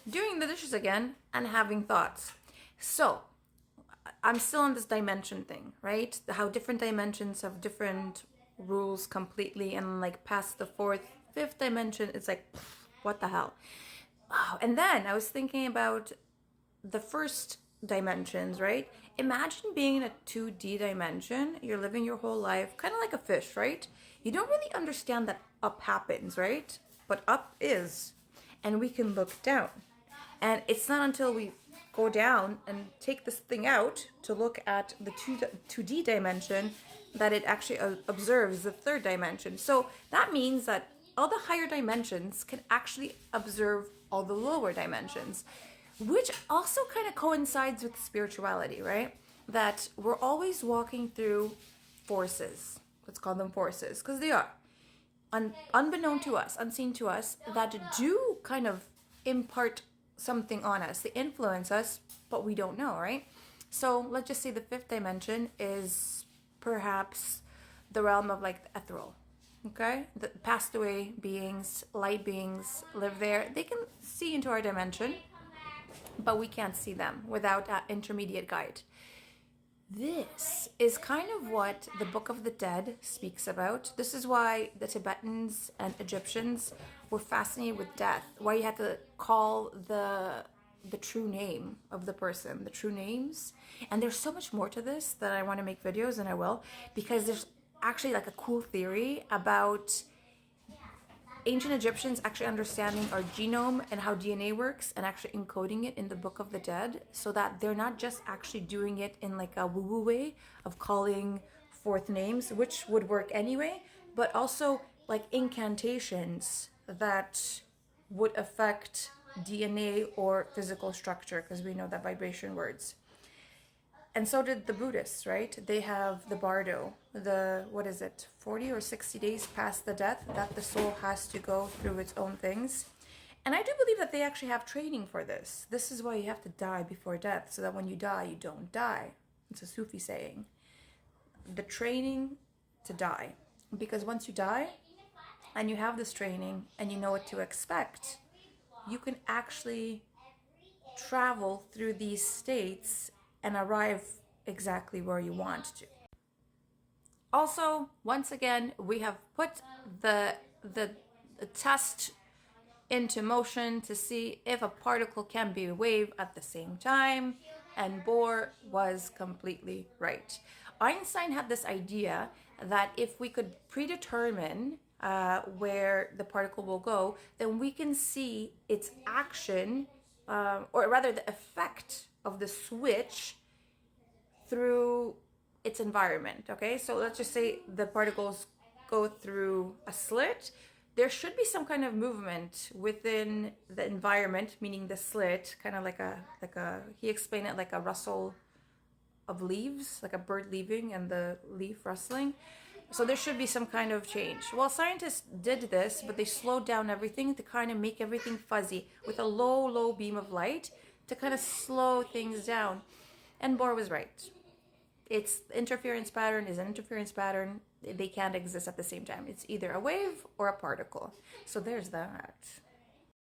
doing the dishes again and having thoughts. So I'm still on this dimension thing, right? How different dimensions have different rules completely, and like past the fourth, fifth dimension, it's like, what the hell? Wow. And then I was thinking about the first dimensions, right? Imagine being in a 2D dimension. You're living your whole life kind of like a fish, right? You don't really understand that up happens, right? But up is. And we can look down. And it's not until we go down and take this thing out to look at the 2D dimension that it actually observes the third dimension. So that means that all the higher dimensions can actually observe all the lower dimensions, which also kind of coincides with spirituality, right? That we're always walking through forces. Let's call them forces, because they are unbeknown to us, unseen to us, that do kind of impart something on us. They influence us, but we don't know, right? So let's just say the fifth dimension is perhaps the realm of like the ethereal. Okay, the passed away beings, light beings live there. They can see into our dimension, but we can't see them without an intermediate guide. This is kind of what the Book of the Dead speaks about. This is why the Tibetans and Egyptians were fascinated with death, why you had to call the true name of the person, the true names. And there's so much more to this that I want to make videos, and I will, because there's actually like a cool theory about ancient Egyptians actually understanding our genome and how DNA works and actually encoding it in the Book of the Dead, so that they're not just actually doing it in like a woo-woo way of calling forth names, which would work anyway, but also like incantations that would affect DNA or physical structure, because we know that vibration words. And so did the Buddhists, right? They have the bardo, the, what is it, 40 or 60 days past the death that the soul has to go through its own things. And I do believe that they actually have training for this. This is why you have to die before death, so that when you die, you don't die. It's a Sufi saying. The training to die. Because once you die, and you have this training, and you know what to expect, you can actually travel through these states and arrive exactly where you want to. Also, once again, we have put the test into motion to see if a particle can be a wave at the same time, and Bohr was completely right. Einstein had this idea that if we could predetermine where the particle will go, then we can see its action, or rather the effect of the switch through its environment. Okay, so let's just say the particles go through a slit. There should be some kind of movement within the environment, meaning the slit, kind of like a he explained it like a rustle of leaves, like a bird leaving and the leaf rustling. So there should be some kind of change. Well, scientists did this, but they slowed down everything to kind of make everything fuzzy with a low beam of light to kind of slow things down. And Bohr was right. Its interference pattern is an interference pattern. They can't exist at the same time. It's either a wave or a particle. So there's that.